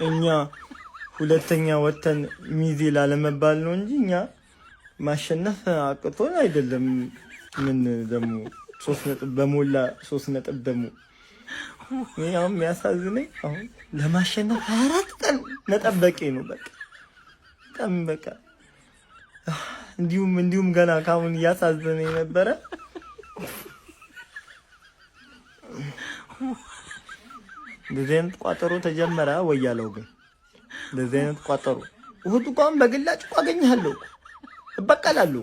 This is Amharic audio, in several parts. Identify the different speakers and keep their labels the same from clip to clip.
Speaker 1: እኛ ሁለተኛ ወተን ሚዜ ላለመባል ነው እንጂ እኛ ማሸነፍ አቅቶን አይደለም። ምን ደግሞ 3 ነጥብ በሞላ 3 ነጥብ ደግሞ ያው የሚያሳዝነኝ አሁን ለማሸነፍ 24 ቀን መጠበቄ ነው። በቃ እንዲሁም ገና ካሁን እያሳዘነኝ ነበረ። እንደዚህ አይነት ቋጠሮ ተጀመረ ወያለው ግን እንደዚህ አይነት ቋጠሮ እሁድ እንኳን በግላጭ አገኘሃለሁ እበቀላለሁ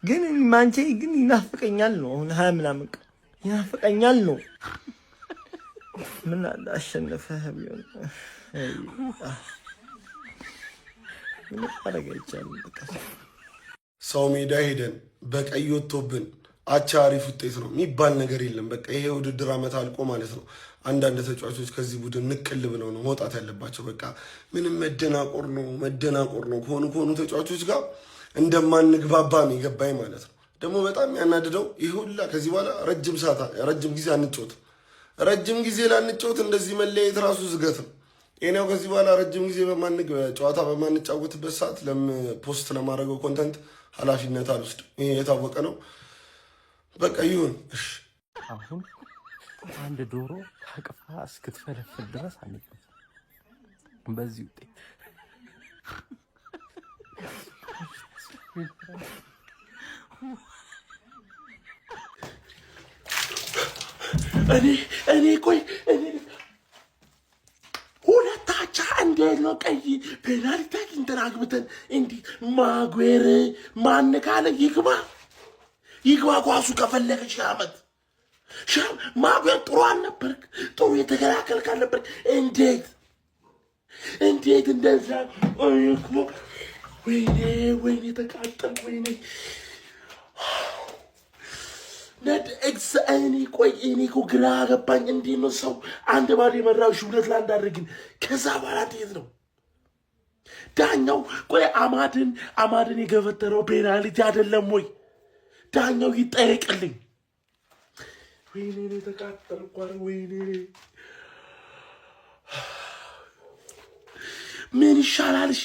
Speaker 1: ግን ማንቼ ግን ይናፍቀኛል ነው። አሁን 20 ምናምን ይናፍቀኛል ነው። ምን አሸነፈህ ቢሆን ምን አረጋይቻለሁ። በቃ
Speaker 2: ሰው ሜዳ ሄደን በቀይ ወጥቶብን አቻ አሪፍ ውጤት ነው የሚባል ነገር የለም። በቃ ይሄ ውድድር ዓመት አልቆ ማለት ነው አንዳንድ ተጫዋቾች ከዚህ ቡድን ንቅል ብለው ነው መውጣት ያለባቸው። በቃ ምንም መደናቆር ነው ከሆኑ ተጫዋቾች ጋር እንደማንግባባ ነው የገባኝ ማለት ነው። ደግሞ በጣም ያናድደው ይሄ ሁላ ከዚህ በኋላ ረጅም ጊዜ አንጫወትም። ረጅም ጊዜ ላንጫወት እንደዚህ መለያየት ራሱ ዝገት ነው። ይሄኛው ከዚህ በኋላ ረጅም ጊዜ ጨዋታ በማንጫወትበት ሰዓት ፖስት ለማድረገው ኮንተንት ኃላፊነት አልወስድም። ይሄ የታወቀ ነው። በቃ ይሁን። እሺ
Speaker 3: አሁን አንድ ዶሮ ታቅፋ እስክትፈለፍል ድረስ አንጫወትም በዚህ ውጤት።
Speaker 4: እኔ ሁለታቻ እንዴት ነው ቀይ ፔናልቲ አግኝተን አግብተን እንዲህ ማጉዌር ማን ካለ ይግባ ኳሱ ከፈለገ ሺህ ዓመት ማጉዌር ጥሩ አልነበርክ፣ ጥሩ የተከላከልክ አልነበርክ። እንዴት እንደዛ ወይኔ ተቃጠል ወይኔ እኔ እኮ ግራ ገባኝ። እንዲህ ነው ሰው አንድ ባዶ የመራው 2-1 አድርግን። ከዛ በኋላ እንዴት ነው ዳኛው? ቆይ አማድን የገፈተረው ፔናልቲ አይደለም ወይ? ዳኛው ይጠየቅልኝ። ወይኔ ተቃጠልኩ። ወይኔ ምን ይሻላል? እሺ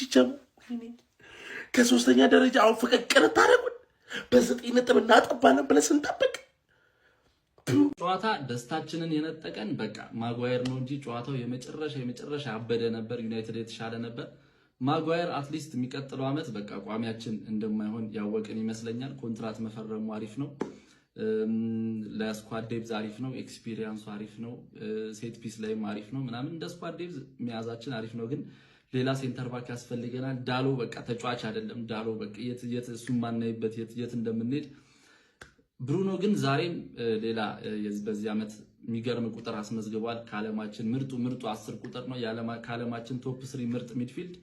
Speaker 4: ከ3ኛ ደረጃ አሁን ፍቅቅር ታደርጉን በ9 ነጥብ እናጠባለን ብለን ስንጠብቅ
Speaker 5: ጨዋታ ደስታችንን የነጠቀን በቃ ማጓየር ነው እንጂ ጨዋታው የመጨረሻ ያበደ ነበር። ዩናይትድ የተሻለ ነበር። ማጓየር አትሊስት የሚቀጥለው ዓመት በቃ ቋሚያችን እንደማይሆን ያወቅን ይመስለኛል። ኮንትራት መፈረሙ አሪፍ ነው። ለስኳድ ዴፕዝ አሪፍ ነው። ኤክስፒሪየንሱ አሪፍ ነው። ሴት ፒስ ላይም አሪፍ ነው ምናምን። እንደ ስኳድ ዴፕዝ መያዛችን አሪፍ ነው፣ ግን ሌላ ሴንተር ባክ ያስፈልገናል። ዳሎ በቃ ተጫዋች አይደለም። ዳሎ በቃ የት እሱን ማናይበት የት እንደምንሄድ። ብሩኖ ግን ዛሬም ሌላ በዚህ ዓመት የሚገርም ቁጥር አስመዝግቧል። ከዓለማችን ምርጡ 10 ቁጥር ነው። ከዓለማችን ቶፕ 3 ምርጥ ሚድፊልድ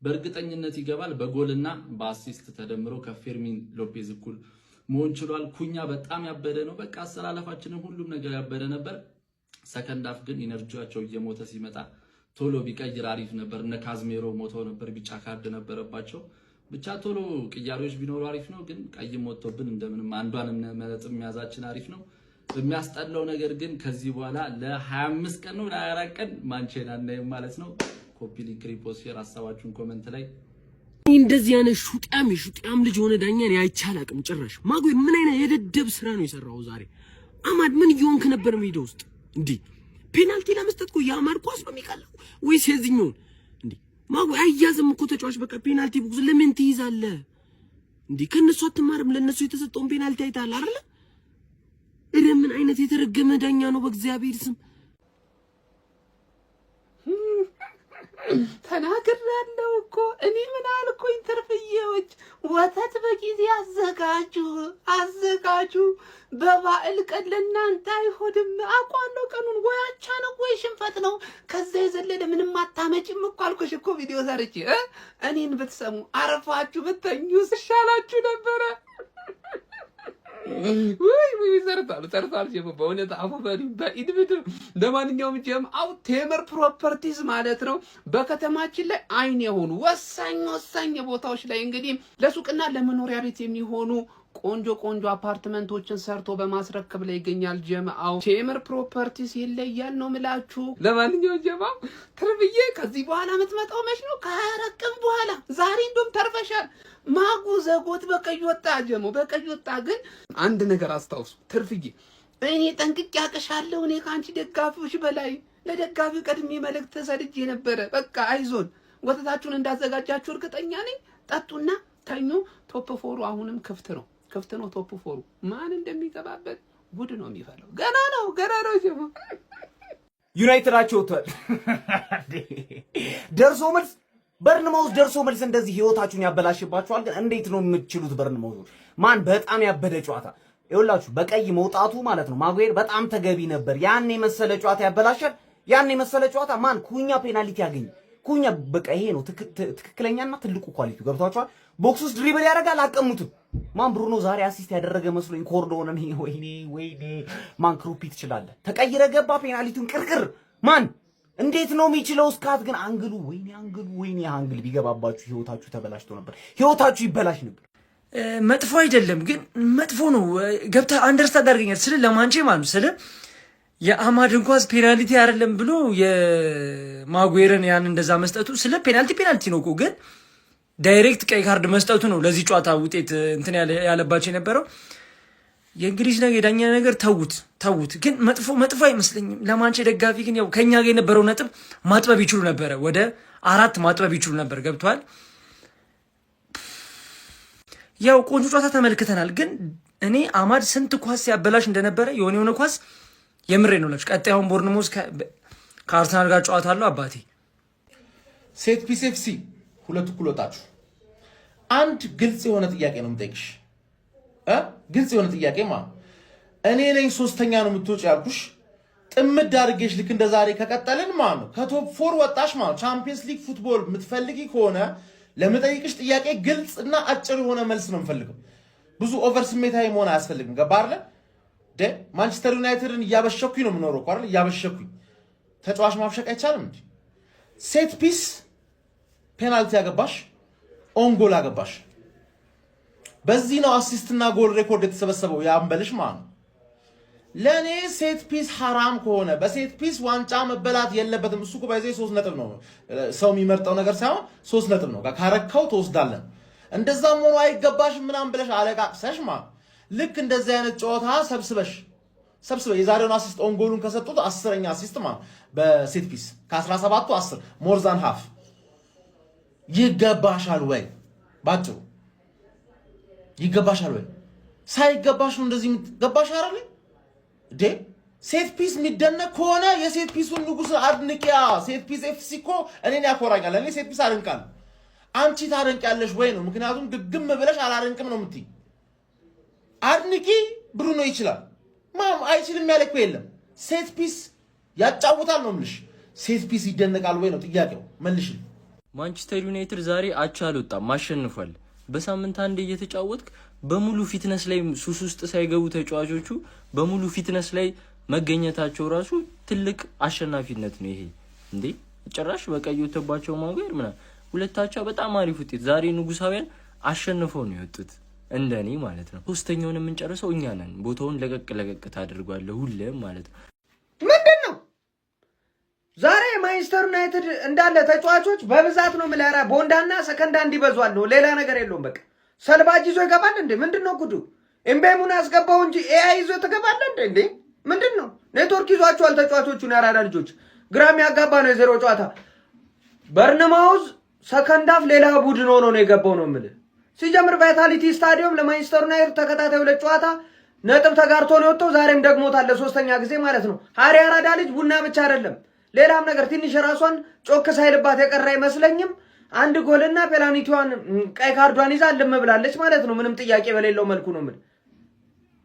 Speaker 5: በእርግጠኝነት ይገባል። በጎልና በአሲስት ተደምሮ ከፌርሚን ሎፔዝ እኩል መሆን ችሏል። ኩኛ በጣም ያበደ ነው። በቃ አሰላለፋችንን ሁሉም ነገር ያበደ ነበር። ሰከንድ አፍ ግን ኢነርጂያቸው እየሞተ ሲመጣ ቶሎ ቢቀይር አሪፍ ነበር። እነ ካዝሜሮ ሞተው ነበር፣ ቢጫ ካርድ ነበረባቸው። ብቻ ቶሎ ቅያሬዎች ቢኖሩ አሪፍ ነው፣ ግን ቀይም ወጥቶብን እንደምንም አንዷን ነጥብ መያዛችን አሪፍ ነው። የሚያስጠላው ነገር ግን ከዚህ በኋላ ለ25 ቀን ነው ለ24 ቀን ማንቼን አናይም ማለት ነው። ኮፒ ሊንክ ሪፖስት ሼር ሀሳባችሁን ኮሜንት ላይ።
Speaker 6: እንደዚህ አይነት ሹጣም ልጅ ሆነ ዳኛን አይቻል አቅም ጭራሽ ማጉዌር ምን አይነት የደደብ ስራ ነው የሰራው ዛሬ? አማድ ምን እየሆንክ ነበር ሜዳ ውስጥ እንዴ? ፔናልቲ ለመስጠት እኮ የአማድ ኳስ ነው የሚቀለው ወይስ የዚህኛውን እንዴ? ማጉዌር አያዝም እኮ ተጫዋች በቃ ፔናልቲ ቦክስ ለምን ትይዛለህ እንዴ? ከነሱ አትማርም? ለነሱ የተሰጠውን ፔናልቲ አይታል አይደል? ምን አይነት የተረገመ ዳኛ ነው በእግዚአብሔር ስም።
Speaker 4: ተናግሬያለሁ እኮ እኔ ምን አልኩኝ? ትርፍዬዎች ወተት በጊዜ አዘጋጁ። በበዓል ቀን ለእናንተ አይሆንም። አውቃለሁ ቀኑን። ወይ አቻ ነው ወይ ሽንፈት ነው። ከዛ የዘለለ ምንም አታመጭም እኮ አልኩሽ እኮ ቪዲዮ ሰርቼ። እኔን ብትሰሙ አረፋችሁ ብተኙ ይሻላችሁ ነበረ። ወይ ሰርታሉ በእውነት አፉ በኢድ ምድር። ለማንኛውም ጀምአው ቴምር ፕሮፐርቲስ ማለት ነው በከተማችን ላይ አይን የሆኑ ወሳኝ ቦታዎች ላይ እንግዲህ ለሱቅና ለመኖሪያ ቤት የሚሆኑ ቆንጆ አፓርትመንቶችን ሰርቶ በማስረከብ ላይ ይገኛል። ጀምአው ቴምር ፕሮፐርቲስ ይለያል ነው ምላችሁ። ለማንኛውም ጀምአው ትርብዬ
Speaker 7: ከዚህ በኋላ የምትመጣው መች ነው? ከረቅም በኋላ ዛሬ እንደውም ተርፈሻል። ማጉ ዘጎት በቀይ ወጣ ጀሞ በቀይ ወጣ። ግን አንድ ነገር አስታውሱ ትርፍዬ፣ እኔ ጠንቅቄ አቅሻለሁ። እኔ ከአንቺ ደጋፊዎች በላይ ለደጋፊው ቀድሜ መልእክት ሰድጄ ነበረ። በቃ አይዞን፣ ወተታችሁን እንዳዘጋጃችሁ እርግጠኛ ነኝ። ጠጡና ተኙ። ቶፕ ፎሩ አሁንም ክፍት ነው ቶፕ ፎሩ። ማን እንደሚገባበት ጉድ ነው የሚፈለው። ገና ነው ጀሞ
Speaker 8: ዩናይትዳቸው ወጥቷል። ደርሶ መልስ በርንማውዝ ደርሶ መልስ እንደዚህ ህይወታችሁን ያበላሽባችኋል። ግን እንዴት ነው የምትችሉት? በርንማውዝ ማን በጣም ያበደ ጨዋታ ይኸውላችሁ፣ በቀይ መውጣቱ ማለት ነው ማጉዌር በጣም ተገቢ ነበር። ያን የመሰለ ጨዋታ ያበላሻል። ያን የመሰለ ጨዋታ ማን ኩኛ ፔናልቲ ያገኝ ኩኛ። በቃ ይሄ ነው ትክክለኛና ትልቁ ኳሊቲ። ገብቷችኋል? ቦክስ ውስጥ ድሪብል ያደርጋል፣ አቀሙትም። ማን ብሩኖ ዛሬ አሲስት ያደረገ መስሎኝ ኮርዶን ነው። ወይኔ ማን ክሩፒ ትችላለህ። ተቀይረ ገባ ፔናልቲውን ቅርቅር። ማን እንዴት ነው የሚችለው? እስካት ግን አንግሉ ወይኔ አንግል ቢገባባችሁ ህይወታችሁ ተበላሽቶ ነበር። ህይወታችሁ ይበላሽ ነበር።
Speaker 6: መጥፎ አይደለም ግን መጥፎ ነው። ገብታ አንደርስታንድ አድርገኛል ስለ ለማንቼ ማለት ስለ የአማድ እንኳን ፔናልቲ አይደለም ብሎ የማጉዌርን ያን እንደዛ መስጠቱ ስለ ፔናልቲ ነው እኮ ግን ዳይሬክት ቀይ ካርድ መስጠቱ ነው ለዚህ ጨዋታ ውጤት እንትን ያለባቸው የነበረው። የእንግሊዝ ነገር የዳኛ ነገር ተውት። ግን መጥፎ አይመስለኝም። ለማንቼ ደጋፊ ግን ያው ከኛ ጋር የነበረው ነጥብ ማጥበብ ይችሉ ነበረ፣ ወደ 4 ማጥበብ ይችሉ ነበር። ገብቷል? ያው ቆንጆ ጨዋታ ተመልክተናል። ግን እኔ አማድ ስንት ኳስ ሲያበላሽ እንደነበረ የሆነ ኳስ የምሬ ነው ለሽ ቀጣዩን ቦርንሞስ ከአርሰናል ጋር ጨዋታ አለው አባቴ።
Speaker 9: ሴት ፒስ ኤፍሲ ሁለት እኩል ወጣችሁ። አንድ ግልጽ የሆነ ጥያቄ ነው የምጠይቅሽ። ግልጽ የሆነ ጥያቄ ማለት እኔ ነኝ ሶስተኛ ነው የምትወጪ ያልኩሽ። ጥምድ አድርጌሽ ልክ እንደ ዛሬ ከቀጠልን ማለት ነው ከቶፕ 4 ወጣሽ ማለት ቻምፒየንስ ሊግ ፉትቦል የምትፈልጊ ከሆነ ለምጠይቅሽ ጥያቄ ግልጽ እና አጭር የሆነ መልስ ነው የምፈልገው። ብዙ ኦቨር ስሜታዊ መሆን አያስፈልግም። ገባ አይደለ? ማንቸስተር ዩናይትድን እያበሸኩኝ ነው የምኖረው እኮ አይደል? እያበሸኩኝ ተጫዋች ማብሸቅ አይቻልም እንዴ? ሴት ፒስ ፔናልቲ ያገባሽ፣ ኦንጎል አገባሽ። በዚህ ነው አሲስትና ጎል ሬኮርድ የተሰበሰበው ያንበልሽ ማለት ነው። ለኔ ሴት ፒስ ሐራም ከሆነ በሴት ፒስ ዋንጫ መበላት የለበትም። እሱ ኩባይዜ 3 ነጥብ ነው ሰው የሚመርጠው ነገር ሳይሆን 3 ነጥብ ነው። ካረካው ተወስዳለን። እንደዛም ሆኖ አይገባሽም ምናምን ብለሽ አለቃቅሰሽ ማለት ልክ እንደዚህ አይነት ጨዋታ ሰብስበሽ የዛሬውን አሲስት ኦንጎሉን ከሰጡት 10ኛ አሲስት ማለት በሴት ፒስ ከ17ቱ 10 ሞር ዛን ሃፍ ይገባሻል ወይ? ባጭሩ ይገባሻል ወይ? ሳይገባሽ ነው እንደዚህ ገባሽ አይደል? ሴት ፒስ የሚደነቅ ከሆነ የሴት ፒሱን ንጉስ አድንቂያ። ሴት ፒስ ኤፍሲ እኮ እኔን ያኮራኛል። እኔ ሴት ፒስ አድንቃለሁ። አንቺ ታደንቂያለሽ ወይ ነው? ምክንያቱም ድግም ብለሽ አላደንቅም ነው የምትይ። አድንቂ። ብሩኖ ይችላል ማም አይችልም ያለ እኮ የለም። ሴት ፒስ ያጫውታል ነው የምልሽ። ሴት ፒስ ይደነቃል ወይ ነው ጥያቄው። መልሽ።
Speaker 3: ማንቸስተር ዩናይትድ ዛሬ አቻ አልወጣም፣ አሸንፏል። በሳምንት አንዴ እየተጫወትክ በሙሉ ፊትነስ ላይ ሱስ ውስጥ ሳይገቡ ተጫዋቾቹ በሙሉ ፊትነስ ላይ መገኘታቸው ራሱ ትልቅ አሸናፊነት ነው። ይሄ እንዴ ጭራሽ በቀይ ወተባቸው ማጉዌር ምናምን ሁለታቸው በጣም አሪፍ ውጤት ዛሬ ንጉሳውያን አሸንፈው ነው የወጡት፣ እንደኔ ማለት ነው። ሶስተኛውን የምንጨርሰው እኛ ነን። ቦታውን ለቀቅ ታደርጓለህ ሁሌም ማለት ነው።
Speaker 10: ምንድነው ዛሬ ማንቸስተር ዩናይትድ እንዳለ ተጫዋቾች በብዛት ነው ምለራ ቦንዳና ሰከንዳ እንዲበዟል ነው፣ ሌላ ነገር የለውም። በቃ ሰልባጅ ይዞ ይገባል እንዴ? ምንድነው ጉዱ? ኤምቤሙን ያስገባው እንጂ ኤአይ ይዞ ተገባለ እንዴ? ምንድነው? ኔትወርክ ይዟቸዋል ተጫዋቾቹን። ያራዳ ልጆች ግራም ያጋባ ነው የዜሮ ጨዋታ። በርንማውዝ ሰከንዳፍ ሌላ ቡድን ሆኖ ነው የገባው ነው የምልህ። ሲጀምር ቫይታሊቲ ስታዲየም ለማንቸስተር ዩናይትድ ተከታታይ 2 ጨዋታ ነጥብ ተጋርቶ ነው የወጣው። ዛሬም ደግሞታል ለሶስተኛ ጊዜ ማለት ነው። ሃሪ ያራዳ ልጅ ቡና ብቻ አይደለም ሌላም ነገር ትንሽ ራሷን ጮክ ሳይልባት የቀረ አይመስለኝም። አንድ ጎልና ፔናልቲዋን ቀይ ካርዷን ይዛ ልም ብላለች ማለት ነው። ምንም ጥያቄ በሌለው መልኩ ነው የምልህ።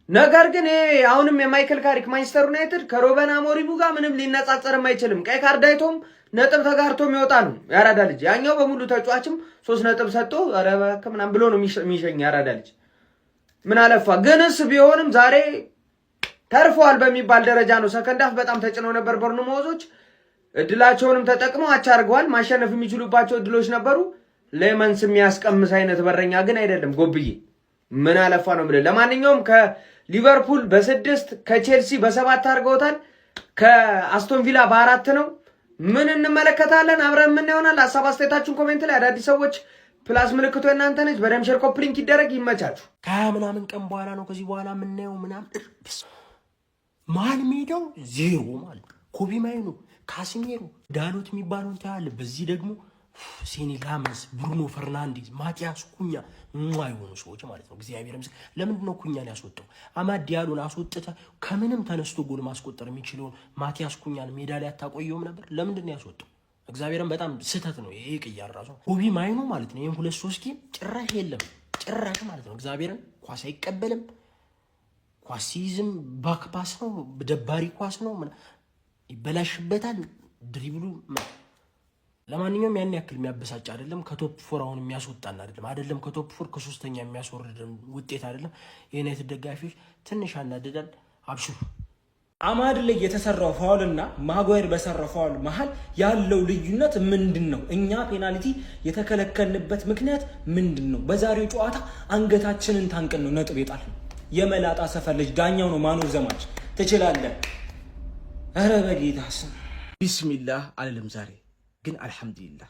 Speaker 10: ነገር ግን አሁንም የማይክል ካሪክ ማንቸስተር ዩናይትድ ከሮበን አሞሪሙ ጋር ምንም ሊነጻጸርም አይችልም። ቀይ ካርድ አይቶም ነጥብ ተጋርቶ የሚወጣ ነው ያራዳ ልጅ። ያኛው በሙሉ ተጫዋችም 3 ነጥብ ሰጥቶ ኧረ እባክህ ምናምን ብሎ ነው የሚሸኝ ያራዳ ልጅ። ምን አለፋ ግንስ ቢሆንም ዛሬ ተርፈዋል በሚባል ደረጃ ነው። ሰከንዳፍ በጣም ተጭነው ነበር ቦርንማውዞች። እድላቸውንም ተጠቅመው አቻ አድርገዋል። ማሸነፍ የሚችሉባቸው እድሎች ነበሩ። ሌመንስ የሚያስቀምስ አይነት በረኛ ግን አይደለም ጎብዬ። ምን አለፋ ነው የምልህ። ለማንኛውም ከሊቨርፑል በ6 ከቼልሲ በ7 አድርገውታል። ከአስቶን ቪላ በ4 ነው። ምን እንመለከታለን? አብረን ምን ይሆናል? ሀሳብ አስተያየታችሁን ኮሜንት ላይ አዳዲስ ሰዎች ፕላስ ምልክቱ የእናንተ ነች። በደም ሼር ኮፕሊንክ ይደረግ። ይመቻችሁ።
Speaker 6: ከምናምን ቀን በኋላ ነው ከዚህ በኋላ የምናየው ምናምን ማን ሜዳው ዜሮ ማለት ኮቢ ማይኑ ካሲሜሮ ዳሎት የሚባለውን ታያለ። በዚህ ደግሞ ሴኒ ላመንስ፣ ብሩኖ ፈርናንዴዝ፣ ማቲያስ ኩኛ የሆኑ ሰዎች ማለት ነው። እግዚአብሔር ይመስገን። ለምንድን ነው ኩኛን ያስወጣው? አማድ ዲያሎን አስወጥተ ከምንም ተነስቶ ጎል ማስቆጠር የሚችለውን ማቲያስ ኩኛን ሜዳ ላይ አታቆየውም ነበር? ለምንድን ነው ያስወጣው? እግዚአብሔርን በጣም ስህተት ነው ይሄ። ቅያር ራሱ ኮቢ ማይኑ ማለት ነው። ይሄን 2-3 ጌም ጭራሽ የለም ጭራሽ ማለት ነው። እግዚአብሔርን ኳስ አይቀበልም። ኳስ ሲይዝም ባክ ፓስ ነው፣ ደባሪ ኳስ ነው፣ ይበላሽበታል ድሪብሉ። ለማንኛውም ያን ያክል የሚያበሳጭ አይደለም። ከቶፕ 4 አሁን የሚያስወጣን አይደለም ከቶፕ 4 ከ3ኛ የሚያስወርድ ውጤት አይደለም። የዩናይትድ ደጋፊዎች ትንሽ ያናድዳል። አብሽሩ።
Speaker 1: አማድ ላይ የተሰራው ፋውልና ማጓየር በሰራው ፋውል መሃል ያለው ልዩነት ምንድን ነው? እኛ ፔናልቲ የተከለከልንበት ምክንያት ምንድን ነው? በዛሬው ጨዋታ አንገታችንን ታንቀን ነው ነጥብ የጣል ነው። የመላጣ ሰፈር ልጅ ዳኛው ነው ማኖር ዘማች ትችላለህ። ኧረ በጌታ ስም
Speaker 9: ቢስሚላህ አልልም ዛሬ ግን አልሐምዱሊላህ።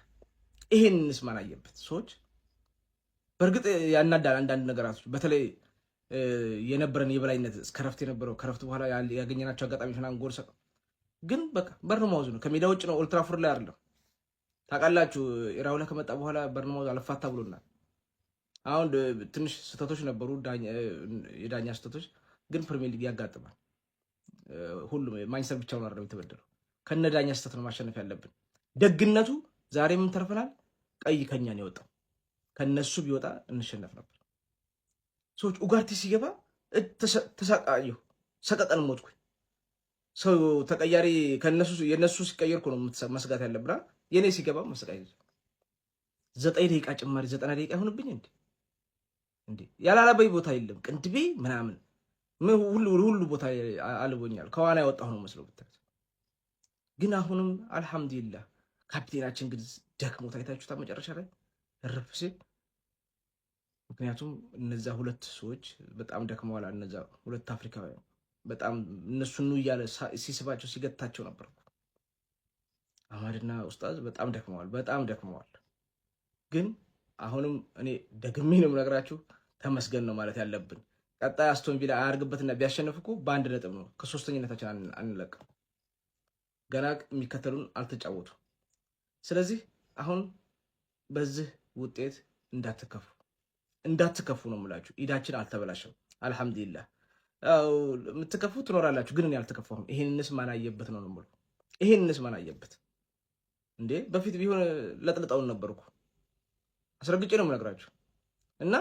Speaker 9: ይሄን እንስማን አየበት ሰዎች በእርግጥ ያናዳል አንዳንድ ነገራቶች። በተለይ የነበረን የበላይነት እስከ ረፍት የነበረው ከረፍት በኋላ ያገኘናቸው አጋጣሚዎች ምናምን ጎል ሰጠ። ግን በቃ በርንማውዝ ነው፣ ከሜዳ ውጭ ነው፣ ኦልትራፎርድ ላይ አይደለም። ታውቃላችሁ ኢራውላ ከመጣ በኋላ በርንማውዝ አልፋታ ብሎናል። አሁን ትንሽ ስህተቶች ነበሩ፣ የዳኛ ስህተቶች። ግን ፕሪሚየር ሊግ ያጋጥማል። ሁሉም ማንቸስተር ብቻውን አይደለም የተበደለው፣ ከነ ዳኛ ስህተት ነው ማሸነፍ ያለብን። ደግነቱ ዛሬ ምን ተርፈናል? ቀይ ከኛን የወጣው ከነሱ ቢወጣ እንሸነፍ ነበር። ሰዎች ኡጋርቴ ሲገባ ተሳቃየሁ፣ ሰቀቀን ሞትኩኝ። ሰው ተቀያሪ ከነሱ የነሱ ሲቀየር እኮ ነው መስጋት ያለብና የኔ ሲገባ መስጋት 9 ደቂቃ ጭማሪ 90 ደቂቃ ይሆንብኝ እንዴ? ያላላበይ ቦታ የለም ቅንድቤ ምናምን ሁሉ ቦታ አልቦኛል። ከዋና ያወጣሁ ነው መስሎ ብታዩት። ግን አሁንም አልሐምዱሊላህ ካፒቴናችን ግን ደክሞ ታይታችሁታ መጨረሻ ላይ እረፍ ሲል። ምክንያቱም እነዛ ሁለት ሰዎች በጣም ደክመዋል። እነዛ ሁለት አፍሪካውያን በጣም እነሱን እያለ ሲስባቸው ሲገታቸው ነበር። አማድና ኡስታዝ በጣም ደክመዋል። ግን አሁንም እኔ ደግሜ ነው የምነግራችሁ ተመስገን ነው ማለት ያለብን። ቀጣይ አስቶን ቪላ አያርግበትና ቢያሸንፍ እኮ በ1 ነጥብ ነው ከ3ኛነታችን አንለቅም። ገና የሚከተሉን አልተጫወቱ። ስለዚህ አሁን በዚህ ውጤት እንዳትከፉ ነው የምላችሁ። ኢዳችን አልተበላሸም። አልሐምዱሊላህ። የምትከፉ ትኖራላችሁ፣ ግን እኔ አልተከፋሁም። ይሄንንስ ማን አየበት ነው የምለው። ይሄንንስ ማን አየበት እንዴ? በፊት ቢሆን ለጥልጣውን ነበርኩ። አስረግጬ ነው የምነግራችሁ እና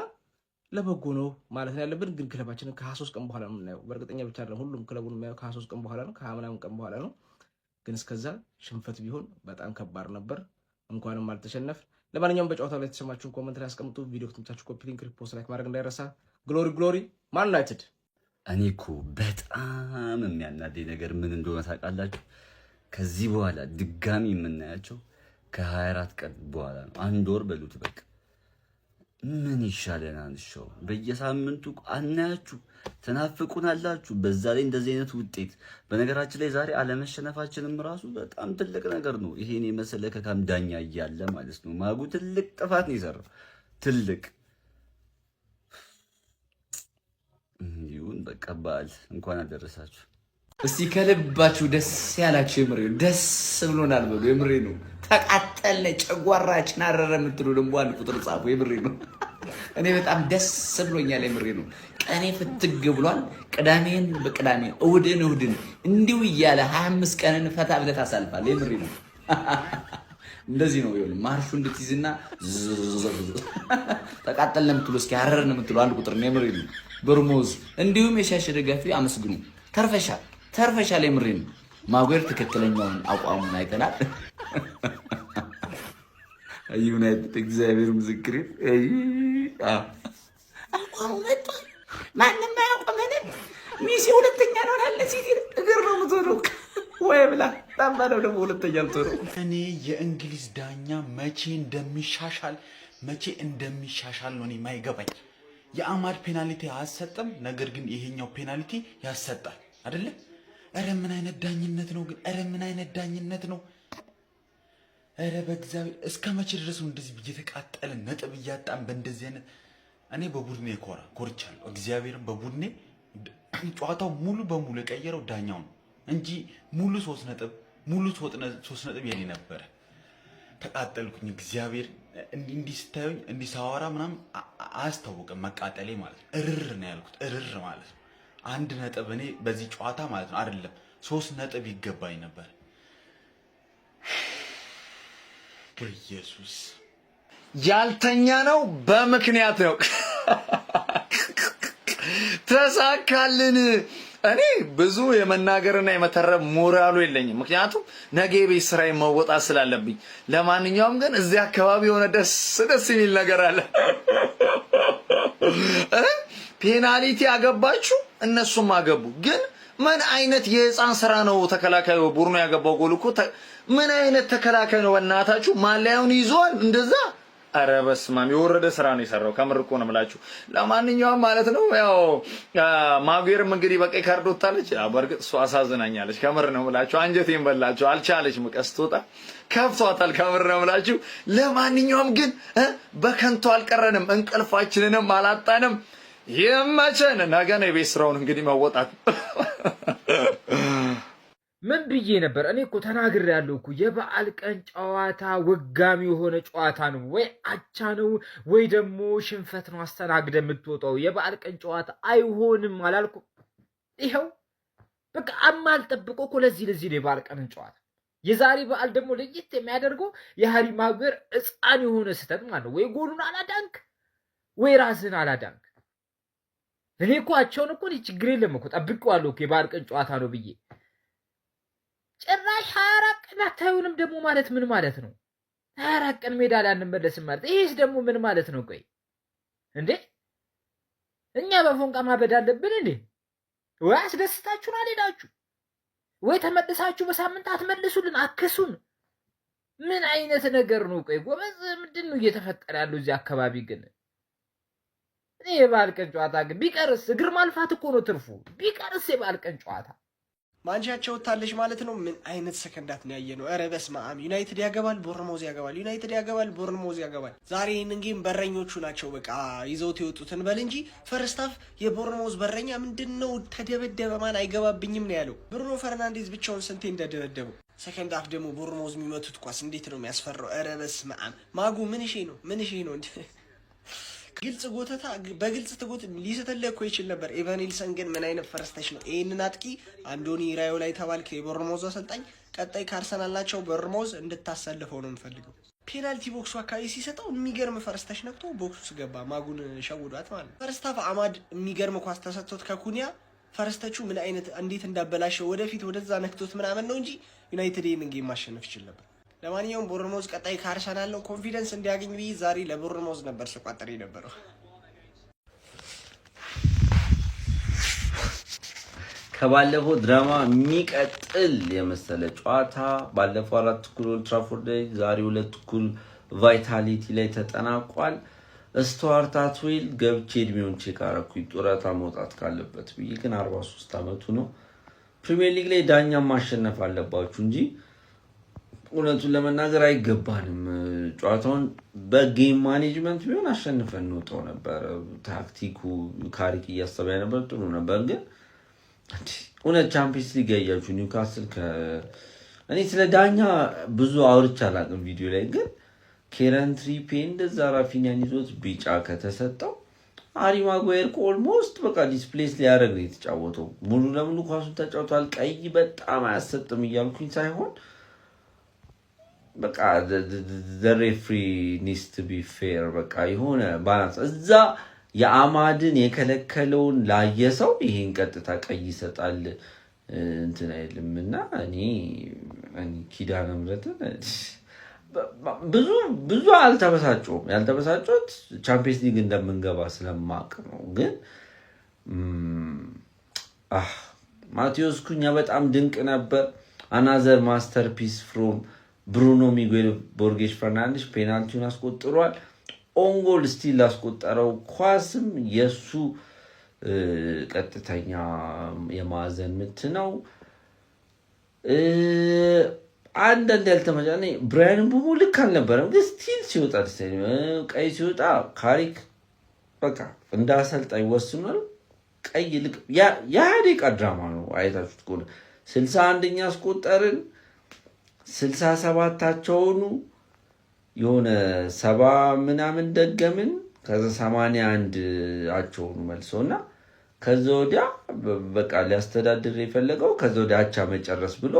Speaker 9: ለበጎ ነው ማለት ነው ያለብን። ግን ክለባችንን ከ23 ቀን በኋላ ነው የምናየው። በእርግጠኛ ብቻ አይደለም ሁሉም ክለቡን የሚያየው ከ23 ቀን በኋላ ነው፣ ከ20 ቀን በኋላ ነው። ግን እስከዛ ሽንፈት ቢሆን በጣም ከባድ ነበር። እንኳንም አልተሸነፍ። ለማንኛውም በጨዋታው ላይ የተሰማችሁን ኮመንት ላይ አስቀምጡ። ቪዲዮ ከተመቻችሁ ኮፒ ሊንክ፣ ሪፖስት፣ ላይክ ማድረግ እንዳይረሳ። ግሎሪ ማን ዩናይትድ።
Speaker 11: እኔ እኮ በጣም የሚያናደኝ ነገር ምን እንደሆነ ታውቃላችሁ? ከዚህ በኋላ ድጋሚ የምናያቸው ከ24 ቀን በኋላ ነው። 1 ወር በሉት በቃ። ምን ይሻለናል? ሾው በየሳምንቱ አናያችሁ፣ ትናፍቁናላችሁ። በዛ ላይ እንደዚህ አይነት ውጤት። በነገራችን ላይ ዛሬ አለመሸነፋችንም ራሱ በጣም ትልቅ ነገር ነው። ይሄን የመሰለ ከካም ዳኛ እያለ ማለት ነው። ማጉ ትልቅ ጥፋት ነው የሰራው። ትልቅ ይሁን በቃ በዓል እንኳን አደረሳችሁ።
Speaker 12: እስቲ ከልባችሁ ደስ ያላችሁ የምሬ ነው። ደስ ብሎናል በሉ። የምሬ ነው። ተቃጠልነ፣ ጨጓራችን አረረ የምትሉ ደግሞ አንድ ቁጥር ጻፉ። የምሬ ነው። እኔ በጣም ደስ ብሎኛል። የምሬ ነው። ቀኔ ፍትግ ብሏል። ቅዳሜን በቅዳሜ እሑድን እንዲሁ እያለ 25 ቀንን ፈታ ብለህ ታሳልፋለህ። የምሬ ነው። እንደዚህ ነው ይሁን። ማርሹ እንድትይዝና ተቃጠልነ የምትሉ እስኪ አረረን የምትሉ አንድ ቁጥር ነው። የምሬ ነው። በርሞዝ እንዲሁም የሻሽ ደጋፊ አመስግኑ። ተርፈሻል። የምሬ ነው። ማጉዌር ትክክለኛውን አቋሙን አይተናል። ዩናይትድ እግዚአብሔር ምስክሬ አቋሙ መጥቷል። ማንም አያቆመንም። ሚሲ ሁለተኛ ነው አለ ሲቲ እግር ነው የምትሆነው ወይ ብላ ታምባለው ደግሞ ሁለተኛ የምትሆነው።
Speaker 13: እኔ የእንግሊዝ ዳኛ መቼ እንደሚሻሻል ነው እኔ የማይገባኝ። የአማድ ፔናልቲ አያሰጥም፣ ነገር ግን ይሄኛው ፔናልቲ ያሰጣል አይደለ? ኧረ ምን አይነት ዳኝነት ነው ግን! ኧረ ምን አይነት ዳኝነት ነው! ኧረ በእግዚአብሔር እስከ መቼ ድረስ ነው እንደዚህ እየተቃጠለ ነጥብ እያጣን በእንደዚህ አይነት እኔ በቡድኔ ኮርቻለሁ። እግዚአብሔርን በቡድኔ ጨዋታው ሙሉ በሙሉ የቀየረው ዳኛው ነው እንጂ ሙሉ 3 ነጥብ የኔ ነበረ። ተቃጠልኩኝ። እግዚአብሔር እንዲህ ስታዩኝ እንዲህ ሳወራ ምናምን አያስታውቅም መቃጠሌ ማለት ነው። እርር ነው ያልኩት፣ እርር ማለት ነው። 1 ነጥብ እኔ በዚህ ጨዋታ ማለት ነው አይደለም 3 ነጥብ ይገባኝ ነበር። በኢየሱስ
Speaker 12: ያልተኛ ነው በምክንያት ነው። ተሳካልን። እኔ ብዙ የመናገርና የመተረብ ሞራሉ የለኝም፣ ምክንያቱም ነገ ቤት ስራዬን መወጣት ስላለብኝ። ለማንኛውም ግን እዚህ አካባቢ የሆነ ደስ የሚል ነገር አለ። ፔናልቲ አገባችሁ፣ እነሱም አገቡ። ግን ምን አይነት የህፃን ስራ ነው? ተከላካዩ ቡርኖ ያገባው ጎል እኮ ምን አይነት ተከላካይ ነው? በእናታችሁ ማሊያውን ይዟል እንደዛ። ኧረ በስመ አብ የወረደ ስራ ነው የሰራው። ከምር እኮ ነው የምላችሁ። ለማንኛውም ማለት ነው ያው ማጉዌርም እንግዲህ በቀይ ካርድ ወጣለች። በእርግጥ እሷ አሳዝናኛለች። ከምር ነው የምላችሁ። አንጀቴን በላችሁ። አልቻለችም። ቀስቶታ ከፍቷታል። ከምር ነው የምላችሁ። ለማንኛውም ግን በከንቱ አልቀረንም፣ እንቅልፋችንንም አላጣንም። ይመቸን። ነገ ነው የቤት ስራውን እንግዲህ መወጣት።
Speaker 14: ምን ብዬ ነበር? እኔ እኮ ተናግሬያለሁ እኮ የበዓል ቀን ጨዋታ ወጋሚ የሆነ ጨዋታ ነው። ወይ አቻ ነው ወይ ደግሞ ሽንፈት ነው አስተናግደ የምትወጣው። የበዓል ቀን ጨዋታ አይሆንም አላልኩም? ይኸው በቃ አልጠብቀው እኮ ለዚህ ነው የበዓል ቀንን ጨዋታ። የዛሬ በዓል ደግሞ ለየት የሚያደርገው የሃሪ ማጉዌር ሕፃን የሆነ ስህተት ማለት ነው። ወይ ጎሉን አላዳንክ ወይ ራስህን አላዳንክ። እኔ እኮ አቻውን እኮ ችግር የለም እኮ ጠብቄዋለሁ እኮ የበዓል ቀን ጨዋታ ነው ብዬ ጭራሽ 24 ቀን አታዩንም ደግሞ ማለት ምን ማለት ነው? 24 ቀን ሜዳ ላይ አንመለስም ማለት ይሄስ ደግሞ ምን ማለት ነው? ቆይ እንዴ እኛ በፎንቃ ማበድ አለብን እንዴ? ወይ አስደስታችሁን አልሄዳችሁ ወይ ተመልሳችሁ በሳምንት አትመልሱልን፣ አክሱን። ምን አይነት ነገር ነው? ቆይ ጎበዝ ምንድን ነው እየተፈጠረ ያለው እዚህ አካባቢ? ግን እኔ የበዓል ቀን ጨዋታ ግን ቢቀርስ እግር ማልፋት እኮ ነው ትርፉ። ቢቀርስ የበዓል ቀን ጨዋታ
Speaker 15: ማንቻቸው ወታለች ማለት ነው። ምን አይነት ሰከንዳት ነው ያየነው? ኧረ በስመ አብ። ዩናይትድ ያገባል፣ ቦርንሞዝ ያገባል፣ ዩናይትድ ያገባል፣ ቦርንሞዝ ያገባል። ዛሬ ይህንን ጌም በረኞቹ ናቸው በቃ ይዘውት የወጡትን በል እንጂ ፈርስት ሃፍ የቦርንሞዝ በረኛ ምንድነው ተደበደበ፣ ማን አይገባብኝም ነው ያለው። ብሩኖ ፈርናንዴዝ ብቻውን ስንቴ እንደደበደበው። ሰከንድ ሃፍ ደግሞ ቦርንሞዝ የሚመቱት ኳስ እንዴት ነው የሚያስፈራው! ኧረ በስመ አብ። ማጉ ምን እሺ ነው ግልጽ ጎተታ በግልጽ ትጎት ሊስተለ እኮ ይችል ነበር። ኤቫኒልሰን ግን ምን አይነት ፈረስተሽ ነው? ይሄንን አጥቂ አንዶኒ ራዮ ላይ ተባልክ የቦርንሞዝ አሰልጣኝ፣ ቀጣይ ካርሰናል ናቸው ቦርንሞዝ እንድታሰልፈው ነው የምፈልገው። ፔናልቲ ቦክሱ አካባቢ ሲሰጠው የሚገርም ፈረስተሽ ነክቶ ቦክሱ ውስጥ ገባ። ማጉን ሸውዷት ማለት ነው። ፈርስታፍ አማድ የሚገርም ኳስ ተሰጥቶት ከኩኒያ ፈረስተቹ ምን አይነት እንዴት እንዳበላሸው ወደፊት ወደዛ ነክቶት ምናምን ነው እንጂ ዩናይትድ ይሄንን ጌም ማሸነፍ ይችል ነበር። ለማንኛውም ቦርንሞዝ ቀጣይ ካርሰናል ነው። ኮንፊደንስ እንዲያገኝ ብዬ ዛሬ ለቦርንሞዝ ነበር ስቋጠር የነበረው።
Speaker 11: ከባለፈው ድራማ የሚቀጥል የመሰለ ጨዋታ ባለፈው 4 እኩል ኦልድ ትራፎርድ ላይ ዛሬ 2 እኩል ቫይታሊቲ ላይ ተጠናቋል። ስቱዋርት አትዌል ገብቼ እድሜውን ቼክ አደረኩኝ ጡረታ መውጣት ካለበት ብዬ፣ ግን 43 ዓመቱ ነው። ፕሪሚየር ሊግ ላይ ዳኛ ማሸነፍ አለባችሁ እንጂ እውነቱን ለመናገር አይገባንም። ጨዋታውን በጌም ማኔጅመንት ቢሆን አሸንፈን እንወጣው ነበር። ታክቲኩ ካሪክ እያሰበ ነበር፣ ጥሩ ነበር። ግን እውነት ቻምፒየንስ ሊግ ያያችሁ ኒውካስል እኔ ስለ ዳኛ ብዙ አውርቼ አላውቅም ቪዲዮ ላይ። ግን ኬረን ትሪፔ እንደዛ ራፊኛን ይዞት ቢጫ ከተሰጠው ሃሪ ማጓየር ኦልሞስት በቃ ዲስፕሌስ ሊያደርግ ነው የተጫወተው። ሙሉ ለሙሉ ኳሱን ተጫውቷል። ቀይ በጣም አያሰጥም እያልኩኝ ሳይሆን በቃ the referee needs to be fair። በቃ የሆነ ባላንስ እዛ የአማድን የከለከለውን ላየሰው ይሄን ቀጥታ ቀይ ይሰጣል እንትን አይልምና እኔ ኪዳነ ምሕረትን ብዙ አልተበሳጨውም። ያልተበሳጨሁት ቻምፒየንስ ሊግ እንደምንገባ ስለማቅ ነው። ግን ማቴዎስ ኩኛ በጣም ድንቅ ነበር። አናዘር ማስተርፒስ ፍሮም ብሩኖ ሚጌል ቦርጌሽ ፈርናንዴስ ፔናልቲውን አስቆጥሯል። ኦንጎል ስቲል አስቆጠረው ኳስም የሱ ቀጥተኛ የማዕዘን ምት ነው።
Speaker 16: አንዳንድ ያልተመጫነ ብራያን ምቡሞ ልክ አልነበረም፣ ግን ስቲል ሲወጣ ቀይ ሲወጣ ካሪክ በቃ እንደ አሰልጣኝ ወስኗል። ቀይ ልክ የደቂቃ ድራማ ነው። አይታችሁት ከሆነ 61ኛ አስቆጠርን 67ታቸውኑ የሆነ 70 ምናምን ደገምን ከዛ 81 አቸውኑ መልሶና ከዛ ወዲያ በቃ ሊያስተዳድር የፈለገው ከዛ ወዲያ አቻ መጨረስ ብሎ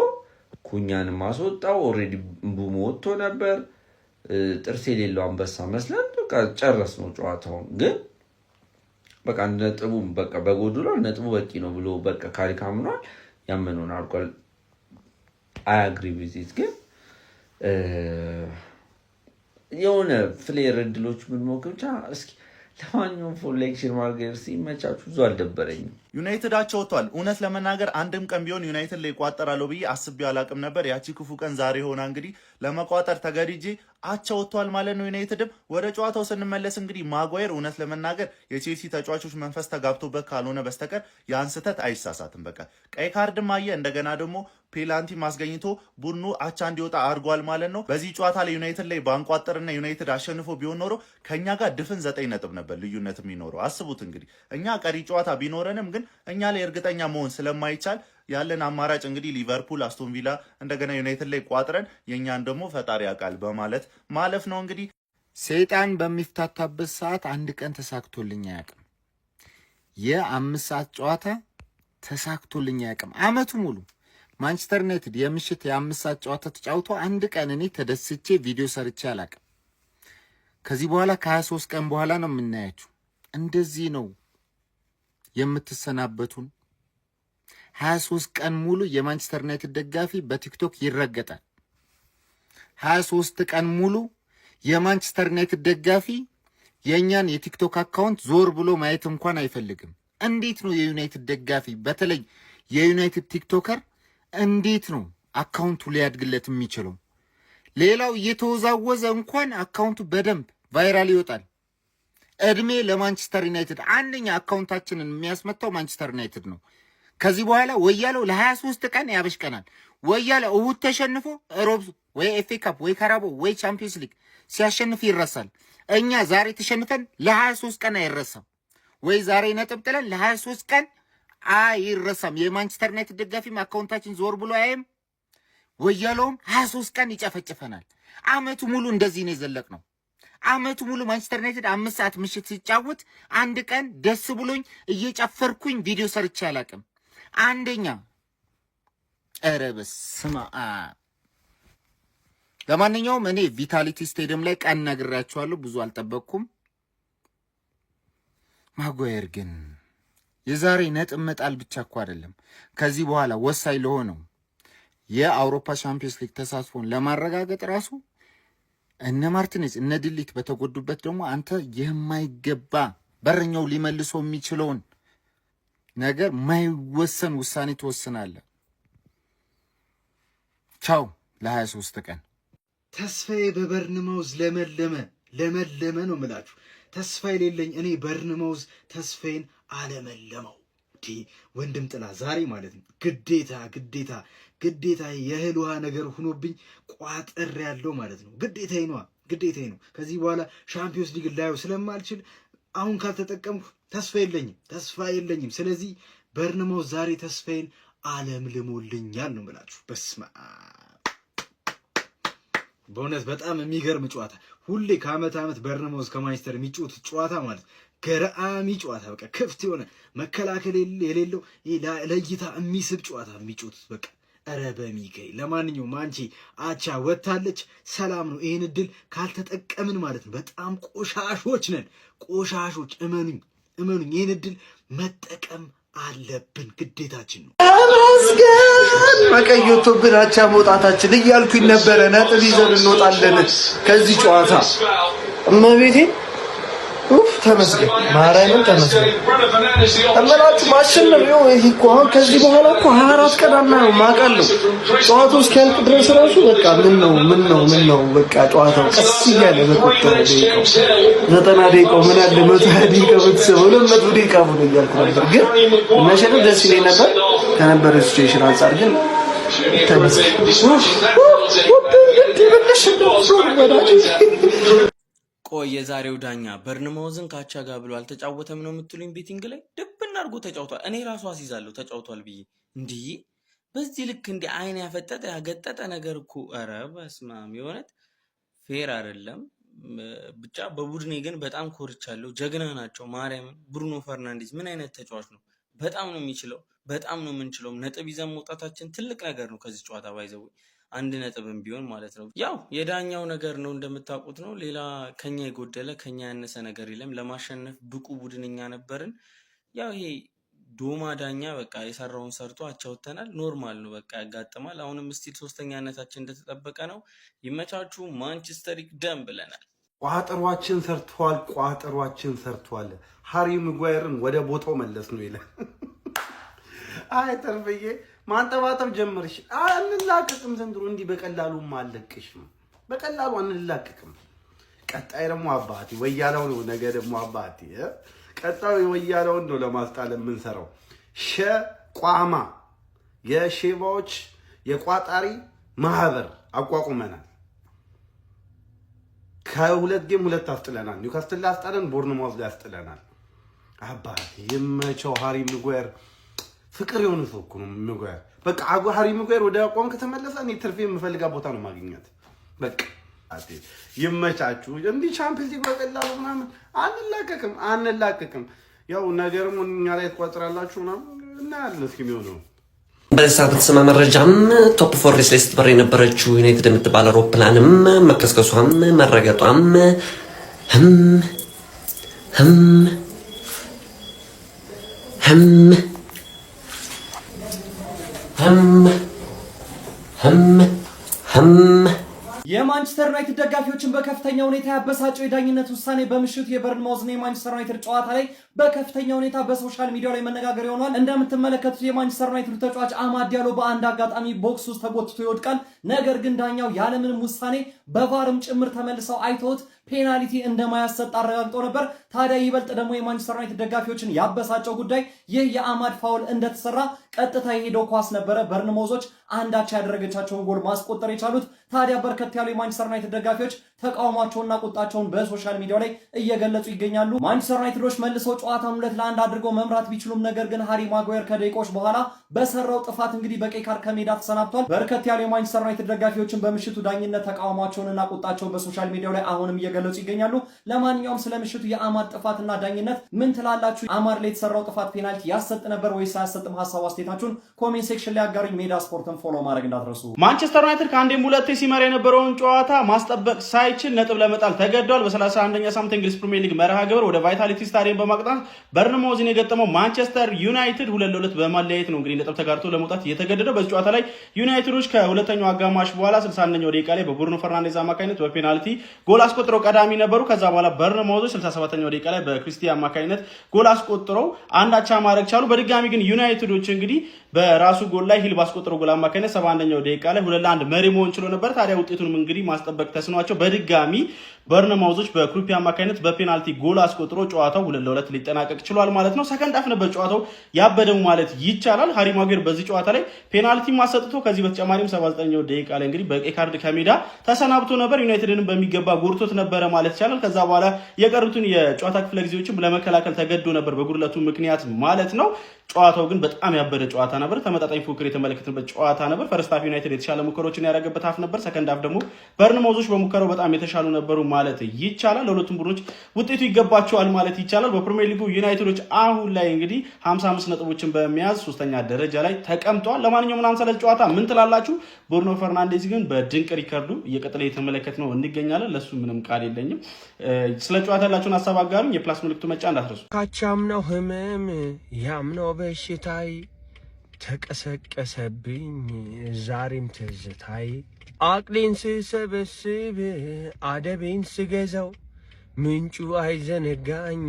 Speaker 16: ኩኛን ማስወጣው። ኦሬዲ ምቡሞ ወጥቶ ነበር። ጥርስ የሌለው አንበሳ መስለን በቃ ጨረስ ነው ጨዋታውን። ግን በቃ ነጥቡ በቃ በጎድሎ ነጥቡ በቂ ነው ብሎ በቃ ካሪክ አምኗል። ያመነውን አድርጓል። አይ አግሪ ዊዝ ኢት። ግን የሆነ ፍሌር እድሎች ምን ሞክብቻ እስኪ ለማንኛውም ፎሌክሽን ማርገር ሲመቻችሁ ብዙ አልደበረኝም።
Speaker 17: ዩናይትዳቸው ወጥቷል። እውነት ለመናገር አንድም ቀን ቢሆን ዩናይትድ ላይ ቋጠራለሁ ብዬ አስቤው አላቅም ነበር። ያቺ ክፉ ቀን ዛሬ ሆና እንግዲህ ለመቋጠር ተገድጄ አቻ ወጥቷል ማለት ነው። ዩናይትድም ወደ ጨዋታው ስንመለስ እንግዲህ ማጓየር እውነት ለመናገር የቼልሲ ተጫዋቾች መንፈስ ተጋብቶበት ካልሆነ በስተቀር ያን ስህተት አይሳሳትም። በቃ ቀይ ካርድም አየ፣ እንደገና ደግሞ ፔናልቲ ማስገኝቶ ቡድኑ አቻ እንዲወጣ አድርጓል ማለት ነው። በዚህ ጨዋታ ላይ ዩናይትድ ላይ ባንቋጠርና ዩናይትድ አሸንፎ ቢሆን ኖሮ ከኛ ጋር ድፍን 9 ነጥብ ነበር ልዩነት የሚኖረው። አስቡት እንግዲህ እኛ ቀሪ ጨዋታ ቢኖረንም ግን እኛ ላይ እርግጠኛ መሆን ስለማይቻል ያለን አማራጭ እንግዲህ ሊቨርፑል፣ አስቶን ቪላ እንደገና ዩናይትድ ላይ ቋጥረን የኛን ደግሞ ፈጣሪ ያውቃል በማለት ማለፍ ነው። እንግዲህ
Speaker 18: ሰይጣን በሚፍታታበት ሰዓት አንድ ቀን ተሳክቶልኝ አያውቅም። የ5 ሰዓት ጨዋታ ተሳክቶልኝ አያውቅም። አመቱ ሙሉ ማንቸስተር ዩናይትድ የምሽት የ5 ሰዓት ጨዋታ ተጫውቶ አንድ ቀን እኔ ተደስቼ ቪዲዮ ሰርቼ አላውቅም። ከዚህ በኋላ ከ23 ቀን በኋላ ነው የምናያችሁ። እንደዚህ ነው የምትሰናበቱን። 23 ቀን ሙሉ የማንቸስተር ዩናይትድ ደጋፊ በቲክቶክ ይረገጣል። 23 ቀን ሙሉ የማንቸስተር ዩናይትድ ደጋፊ የእኛን የቲክቶክ አካውንት ዞር ብሎ ማየት እንኳን አይፈልግም። እንዴት ነው የዩናይትድ ደጋፊ በተለይ የዩናይትድ ቲክቶከር እንዴት ነው አካውንቱ ሊያድግለት የሚችለው? ሌላው እየተወዛወዘ እንኳን አካውንቱ በደንብ ቫይራል ይወጣል። እድሜ ለማንቸስተር ዩናይትድ። አንደኛ አካውንታችንን የሚያስመታው ማንቸስተር ዩናይትድ ነው። ከዚህ በኋላ ወያለው ለ23 ቀን ያበሽቀናል። ወያለው እሁድ ተሸንፎ ሮብ ወይ ኤፍኤ ካፕ ወይ ካራቦ ወይ ቻምፒየንስ ሊግ ሲያሸንፍ ይረሳል። እኛ ዛሬ ተሸንፈን ለ23 ቀን አይረሳም። ወይ ዛሬ ነጥብ ጥለን ለ23 ቀን አይረሳም። የማንቸስተር ዩናይትድ ደጋፊም አካውንታችን ዞር ብሎ አያይም። ወያለውም 23 ቀን ይጨፈጭፈናል። አመቱ ሙሉ እንደዚህ ነው የዘለቅነው። አመቱ ሙሉ ማንቸስተር ዩናይትድ 5 ሰዓት ምሽት ሲጫወት አንድ ቀን ደስ ብሎኝ እየጨፈርኩኝ ቪዲዮ ሰርቼ አላውቅም። አንደኛ ኧረ በስመ አብ። ለማንኛውም እኔ ቪታሊቲ ስቴዲየም ላይ ቀን ነግራችኋለሁ፣ ብዙ አልጠበቅኩም። ማጓየር ግን የዛሬ ነጥብ መጣል ብቻ እኮ አይደለም፣ ከዚህ በኋላ ወሳኝ ለሆነው የአውሮፓ ሻምፒዮንስ ሊግ ተሳትፎን ለማረጋገጥ ራሱ እነ ማርቲኔዝ እነ ድሊት በተጎዱበት ደግሞ አንተ የማይገባ በረኛው ሊመልሶ የሚችለውን ነገር ማይወሰን ውሳኔ ትወስናለህ። ቻው ለ23 ቀን።
Speaker 19: ተስፋዬ በበርንማውዝ ለመለመ ነው የምላችሁ። ተስፋ የሌለኝ እኔ በርንማውዝ ተስፋዬን አለመለመው። ወንድም ጥላ ዛሬ ማለት ነው ግዴታ የእህል ውሃ ነገር ሆኖብኝ ቋጥር ያለው ማለት ነው። ግዴታዬ ነው። ከዚህ በኋላ ሻምፒዮንስ ሊግ ላየው ስለማልችል አሁን ካልተጠቀምኩ ተስፋ የለኝም። ስለዚህ በርንማውዝ ዛሬ ተስፋዬን አለምልሞልኛል ነው የምላችሁ። በስመ አብ በእውነት በጣም የሚገርም ጨዋታ። ሁሌ ከአመት ዓመት በርንማውዝ ከማንቸስተር የሚጫወት ጨዋታ ማለት ገራሚ ጨዋታ፣ በቃ ክፍት የሆነ መከላከል የሌለው ለእይታ የሚስብ ጨዋታ ነው የሚጫወቱት። በቃ ኧረ በሚካኤል። ለማንኛውም አንቺ አቻ ወታለች፣ ሰላም ነው። ይህን እድል ካልተጠቀምን ማለት ነው በጣም ቆሻሾች ነን። ቆሻሾች እመኑኝ፣ ይህን እድል መጠቀም አለብን፣ ግዴታችን ነው።
Speaker 4: ተመስገን መቀየቶብን አቻ መውጣታችን እያልኩኝ ነበረ። ነጥብ ይዘን እንወጣለን ከዚህ ጨዋታ። እመቤቴ ተመስገን፣ ማርያምን ተመስገን እመላችሁ። ማሸነፍ ነው ይሄ እኮ። አሁን ከዚህ በኋላ እኮ 24 ቀን አናየውም አውቃለሁ። ጨዋታው እስኪያልቅ ድረስ ራሱ በቃ ምን ነው በቃ ጨዋታው ቀስ እያለ በቆጠረ ደቂቃው 90 ደቂቃው ምን አለ 120 ደቂቃ ብትሰበው 200 ደቂቃ ሆነ እያልኩ ነበር። ግን መሸነፍ ደስ ይለኝ ነበር ከነበረ ሲቹዌሽን አንጻር። ግን ተመስገን
Speaker 3: ቆይ የዛሬው ዳኛ በርንማውዝን ካቻ ጋር ብሎ አልተጫወተም ነው የምትሉኝ? ቤቲንግ ላይ ድብና አድርጎ ተጫውቷል። እኔ ራሱ አስይዛለሁ ተጫውቷል ብዬ እንዲህ በዚህ ልክ እንዲህ አይን ያፈጠጠ ያገጠጠ ነገር እኮ ኧረ በስመ አብ የሆነት ፌር አይደለም። ብቻ በቡድኔ ግን በጣም ኮርቻለሁ። ጀግና ናቸው ማርያምን። ብሩኖ ፈርናንዴዝ ምን አይነት ተጫዋች ነው! በጣም ነው የሚችለው፣ በጣም ነው የምንችለው። ነጥብ ይዘን መውጣታችን ትልቅ ነገር ነው ከዚህ ጨዋታ ባይዘው አንድ ነጥብም ቢሆን ማለት ነው። ያው የዳኛው ነገር ነው እንደምታውቁት ነው። ሌላ ከኛ የጎደለ ከኛ ያነሰ ነገር የለም። ለማሸነፍ ብቁ ቡድን እኛ ነበርን። ያው ይሄ ዶማ ዳኛ በቃ የሰራውን ሰርቶ አቻውተናል። ኖርማል ነው በቃ ያጋጥማል። አሁንም ስቲል ሶስተኛነታችን እንደተጠበቀ ነው። ይመቻችሁ። ማንቸስተር ይቅደም ብለናል።
Speaker 4: ቋጠሯችን ሰርቷል፣ ቋጠሯችን ሰርቷል። ሃሪ ማጓየርን ወደ ቦታው መለስ ነው ይላል። አይ ተርፍዬ ማንጠባጠብ ጀመርሽ። አንላቀቅም ዘንድሮ እንዲህ በቀላሉ አለቅሽም። በቀላሉ አንላቀቅም። ቀጣይ ደግሞ አባቴ ወያላው ነው። ነገ ደግሞ አባቴ ቀጣዩ ወያላውን ነው ለማስጣል የምንሰራው። ሸቋማ የሼባዎች የቋጣሪ ማህበር አቋቁመናል። ከሁለት ጌም ሁለት አስጥለናል። ኒውካስትል ላይ አስጣለን፣ ቦርንማውዝ ላይ አስጥለናል። አባቴ ይመቸው። ሃሪ ማጓየር ፍቅር የሆነ ሰው እኮ ነው ማጓየር። በቃ ሃሪ ማጓየር ወደ አቋም ከተመለሰ እኔ ትርፌ የምፈልጋ ቦታ ነው ማግኘት። በቃ አጤ ይመቻችሁ። እንዲህ ቻምፒየንስ ሊግ በቀላሉ ምናምን አንላቀቅም። ያው ነገርም እኛ ላይ ተቋጥራላችሁ ምናምን እናያለን። እስኪ የሚሆነው
Speaker 20: በዚህ ሰዓት በተሰማ መረጃም ቶፕ ፎር ሬስ ላይ ስትበር የነበረችው ዩናይትድ የምትባል አውሮፕላንም መከስከሷም መረገጧም
Speaker 21: የማንቸስተር ዩናይትድ ደጋፊዎችን በከፍተኛ ሁኔታ ያበሳጨው የዳኝነት ውሳኔ በምሽቱ የበርንማውዝና የማንቸስተር ዩናይትድ ጨዋታ ላይ በከፍተኛ ሁኔታ በሶሻል ሚዲያ ላይ መነጋገር ይሆናል። እንደምትመለከቱት የማንቸስተር ዩናይትድ ተጫዋች አማድ ዲያሎ በአንድ አጋጣሚ ቦክስ ውስጥ ተጎትቶ ይወድቃል። ነገር ግን ዳኛው ያለምንም ውሳኔ በቫርም ጭምር ተመልሰው አይተውት ፔናልቲ እንደማያሰጥ አረጋግጦ ነበር። ታዲያ ይበልጥ ደግሞ የማንቸስተር ዩናይትድ ደጋፊዎችን ያበሳጨው ጉዳይ ይህ የአማድ ፋውል እንደተሰራ ቀጥታ የሄደው ኳስ ነበረ። በርንማውዞች አንዳቻ ያደረገቻቸውን ጎል ማስቆጠር የቻሉት። ታዲያ በርከት ያሉ የማንቸስተር ዩናይትድ ደጋፊዎች ተቃውሟቸውና ቁጣቸውን በሶሻል ሚዲያው ላይ እየገለጹ ይገኛሉ። ማንቸስተር ዩናይትዶች መልሰው ጨዋታውን 2-1 አድርገው መምራት ቢችሉም ነገር ግን ሃሪ ማጓየር ከደቂቃዎች በኋላ በሰራው ጥፋት እንግዲህ በቀይ ካርድ ከሜዳ ተሰናብቷል። በርከት ያሉ የማንቸስተር ዩናይትድ ደጋፊዎችን በምሽቱ ዳኝነት ተቃውሟቸውንና ቁጣቸውን በሶሻል ሚዲያው ላይ አሁንም እየገለጹ ይገኛሉ። ለማንኛውም ስለ ምሽቱ የአማድ ጥፋትና ዳኝነት ምን ትላላችሁ? አማድ ላይ የተሰራው ጥፋት ፔናልቲ ያሰጥ ነበር ወይስ አያሰጥም? ሀሳብ አስተያየታችሁን ኮሜንት ሴክሽን ላይ አጋሩኝ። ሜዳ ስፖርትን ፎሎ ማድረግ እንዳትረሱ።
Speaker 22: ማንቸስተር ዩናይትድ ከአንዴም ሁለቴ ሲመራ የነበረውን ጨዋታ ማስጠበቅ ሳይችል ነጥብ ለመጣል ተገዷል። በ31ኛ ሳምንት እንግሊዝ ፕሪሚየር ሊግ መርሃ ግብር ወደ ቫይታሊቲ ስታዲየም በማቅናት በርንማውዝን የገጠመው ማንቸስተር ዩናይትድ 2-2 በማለያየት ነው እንግዲህ ነጥብ ተጋርቶ ለመውጣት የተገደደው። በዚህ ጨዋታ ላይ ዩናይትዶች ከሁለተኛው አጋማሽ በኋላ 61ኛው ደቂቃ ላይ በብሩኖ ፈርናንዴዝ አማካኝነት በፔናልቲ ጎል አስቆጥረው ቀዳሚ ነበሩ። ከዛ በኋላ በርንማውዞች 67ኛው ደቂቃ ላይ በክሪስቲያን አማካኝነት ጎል አስቆጥረው አንዳቻ ማድረግ ቻሉ። በድጋሚ ግን ዩናይትዶች እንግዲህ በራሱ ጎል ላይ ሂል ባስቆጥረው ጎል አማካኝነት 71ኛው ደቂቃ ላይ 2-1 መሪ መሆን ችሎ ነበር። ታዲያ ውጤቱንም እንግዲህ ማስጠበቅ ተስኗቸው በድጋሚ በርንማውዞች በክሩፒ አማካኝነት በፔናልቲ ጎል አስቆጥሮ ጨዋታው 2-2 ሊጠናቀቅ ችሏል ማለት ነው። ሰከንድ አፍ ነበር ጨዋታው ያበደው ማለት ይቻላል። ሃሪ ማጓየር በዚህ ጨዋታ ላይ ፔናልቲ ማሰጥቶ ከዚህ በተጨማሪም 79ኛው ደቂቃ ላይ እንግዲህ በቀይ ካርድ ከሜዳ ተሰናብቶ ነበር። ዩናይትድንም በሚገባ ጎርቶት ነበረ ማለት ይቻላል። ከዛ በኋላ የቀሩትን የጨዋታ ክፍለ ጊዜዎችም ለመከላከል ተገዶ ነበር በጉድለቱ ምክንያት ማለት ነው። ጨዋታው ግን በጣም ያበደ ጨዋታ ነበር። ተመጣጣኝ ፉክክር የተመለከትንበት ጨዋታ ነበር። ፈርስት ሃፍ ዩናይትድ የተሻለ ሙከሮችን ያደረገበት ሃፍ ነበር። ሰከንድ ሃፍ ደግሞ በርንማውዞች በሙከራው በጣም የተሻሉ ነበሩ ማለት ይቻላል። ለሁለቱም ቡድኖች ውጤቱ ይገባቸዋል ማለት ይቻላል። በፕሪሚየር ሊጉ ዩናይትዶች አሁን ላይ እንግዲህ 55 ነጥቦችን በመያዝ ሶስተኛ ደረጃ ላይ ተቀምጠዋል። ለማንኛውም ምናምን ስለ ጨዋታ ምን ትላላችሁ? ብሩኖ ፈርናንዴዝ ግን በድንቅ ሪከርዱ እየቀጠለ የተመለከትነው እንገኛለን። ለሱ ምንም ቃል የለኝም። ስለ ጨዋታ ያላችሁን ሀሳብ አጋሩኝ። የፕላስ ምልክቱ መጫ እንዳትረሱ።
Speaker 6: ካቻምናው ህመም ያምናው በሽታይ ተቀሰቀሰብኝ ዛሬም ትዝታይ አቅሌን ስሰበስብ አደቤን ስገዛው ምንጩ አይዘነጋኝ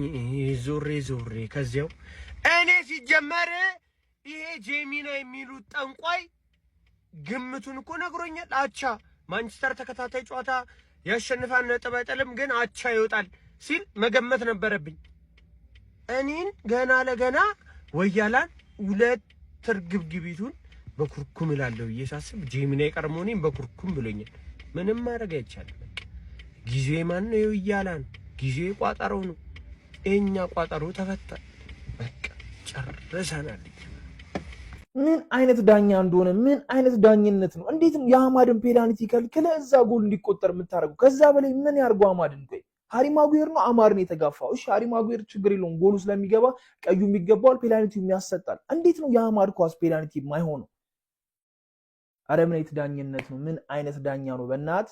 Speaker 6: ዞሬ ዞሬ ከዚያው እኔ ሲጀመር ይሄ ጄሚና የሚሉት ጠንቋይ ግምቱን እኮ ነግሮኛል። አቻ ማንቸስተር ተከታታይ ጨዋታ ያሸንፋል ነጥብ አይጥልም ግን አቻ ይወጣል ሲል መገመት ነበረብኝ። እኔን ገና ለገና ወያላን ሁለት ትርግብግቢቱን በኩርኩም እላለሁ ብዬ ሳስብ ጄሚናይ ቀድሞ እኔን በኩርኩም ብሎኛል። ምንም ማድረግ አይቻልም። ጊዜ ማን ነው ይያላል። ጊዜ ቋጠሮ ነው። እኛ ቋጠሮ ተፈታ። በቃ ጨርሰናል።
Speaker 14: ምን አይነት ዳኛ እንደሆነ ምን አይነት ዳኝነት ነው? እንዴት ነው የአማድን ፔናልቲ ከልክለ እዛ ጎል እንዲቆጠር የምታደርገው? ከዛ በላይ ምን ያርገው አማድን? ቆይ ሃሪ ማጉዌር ነው አማድን የተጋፋው። እሺ ሃሪ ማጉዌር ችግር የለውም፣ ጎሉ ስለሚገባ ቀዩ የሚገባው ፔናልቲ የሚያሰጣል። እንዴት ነው የአማድ ኳስ ፔናልቲ የማይሆነው? አረ ምን አይነት ዳኝነት ነው? ምን አይነት ዳኛ ነው? በእናት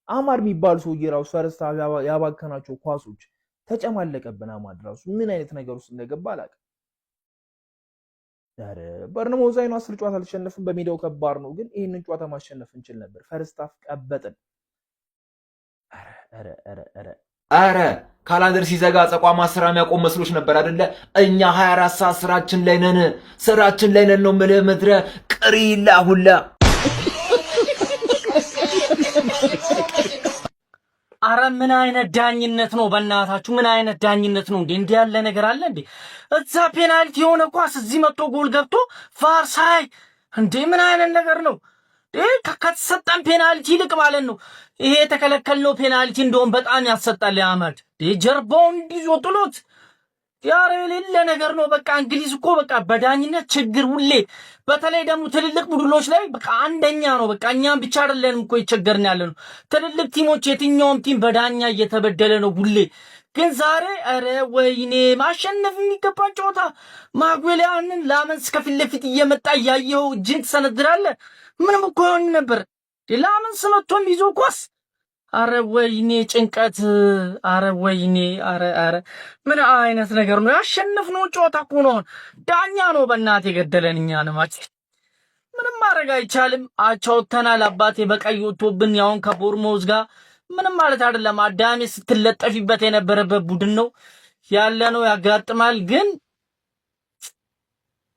Speaker 14: አማድ የሚባል ሰውዬ ራሱ ፈረስታ ያባከናቸው ኳሶች ተጨማለቀብን። አማድ ራሱ ምን አይነት ነገር ውስጥ እንደገባ አላውቅም። ዳረ በርነሞዝ አይኑ 10 ጨዋታ አልተሸነፍም። በሜዳው ከባድ ነው፣ ግን ይሄንን ጨዋታ ማሸነፍ እንችል ነበር። ፈርስት ሃፍ ቀበጥን።
Speaker 12: አረ ካላንደር ሲዘጋ ተቋማ ስራ የሚያቆም መስሎች ነበር አይደለ? እኛ 24 ሰዓት ስራችን ላይ ነን ነው የምልህ። ምድረ ቅሪላ ሁላ
Speaker 2: አረ ምን አይነት ዳኝነት ነው? በእናታችሁ ምን አይነት ዳኝነት ነው? እንዴ ያለ ነገር አለ እንዴ? እዛ ፔናልቲ የሆነ ኳስ እዚህ መጥቶ ጎል ገብቶ ፋርሳይ እንዴ ምን አይነት ነገር ነው? ከተሰጠን ፔናልቲ ይልቅ ማለት ነው ይሄ የተከለከልነው ፔናልቲ እንደውም በጣም ያሰጣል። ያማድ ጀርባውን እንዲዞ ጥሎት ያረ የሌለ ነገር ነው። በቃ እንግሊዝ እኮ በቃ በዳኝነት ችግር ሁሌ፣ በተለይ ደግሞ ትልልቅ ቡድኖች ላይ በቃ አንደኛ ነው። በቃ እኛም ብቻ አይደለንም እኮ ይቸገርን ያለ ነው። ትልልቅ ቲሞች የትኛውም ቲም በዳኛ እየተበደለ ነው ሁሌ። ግን ዛሬ አረ ወይኔ ማሸነፍ የሚገባን ጨዋታ ማጉዌሊያንን ላመንስ ከፊት ለፊት እየመጣ እያየው እጅን ትሰነዝራለህ። ምንም እኮ ይሆን ነበር። ላመንስ መጥቶም ይዞ ኳስ አረ ወይኔ ጭንቀት፣ አረ ወይኔ፣ አረ ምን አይነት ነገር ነው? ያሸነፍነው ጨዋታ እኮ ነው። ዳኛ ነው በእናት የገደለን እኛን። ምንም ማድረግ አይቻልም። አቻውተናል። አባቴ በቀይ ወጥቶብን ያውን ከቦርሞዝ ጋር ምንም ማለት አይደለም። አዳሜ ስትለጠፊበት የነበረበት ቡድን ነው ያለ ነው፣ ያጋጥማል። ግን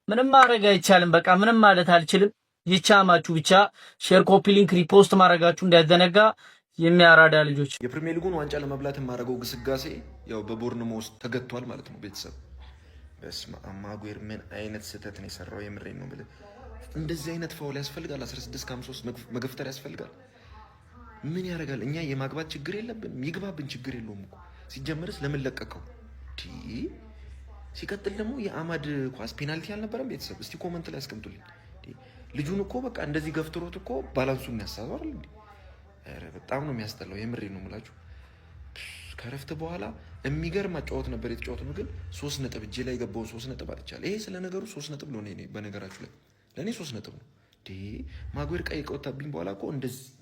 Speaker 2: ምንም ማድረግ አይቻልም። በቃ ምንም ማለት አልችልም። ይቻማችሁ ብቻ ሼር፣ ኮፒ ሊንክ፣ ሪፖስት ማድረጋችሁ እንዳይዘነጋ። የሚያራዳ ልጆች
Speaker 5: የፕሪሚየር ሊጉን ዋንጫ ለመብላት የማደርገው ግስጋሴ ያው በቦርንሞዝ ተገቷል ማለት ነው። ቤተሰብ በስመ አብ ማጉዌር ምን አይነት ስህተት ነው የሰራው? የምሬን ነው የምልህ። እንደዚህ አይነት ፋውል ያስፈልጋል? 16-53 መገፍተር ያስፈልጋል? ምን ያደርጋል? እኛ የማግባት ችግር የለብንም፣ ይግባብን፣ ችግር የለውም እኮ ሲጀመርስ ለምን ለቀቀው? ሲቀጥል ደግሞ የአማድ ኳስ ፔናልቲ አልነበረም? ቤተሰብ እስቲ ኮመንት ላይ አስቀምጡልኝ። ልጁን እኮ በቃ እንደዚህ ገፍትሮት እኮ ባላንሱን ያሳዘው አይደል እንዴ? ኧረ በጣም ነው የሚያስጠላው። የምሬን ነው የምላችሁ። ከረፍት በኋላ የሚገርም አጫወት ነበር የተጫወትነው፣ ግን 3 ነጥብ እጄ ላይ የገባውን 3 ነጥብ አጥቻለሁ። ይሄ ስለ ነገሩ 3 ነጥብ ነው። በነገራችሁ ላይ ለእኔ 3 ነጥብ ነው። ማጉዌር ቀይ ከወጣብኝ በኋላ እኮ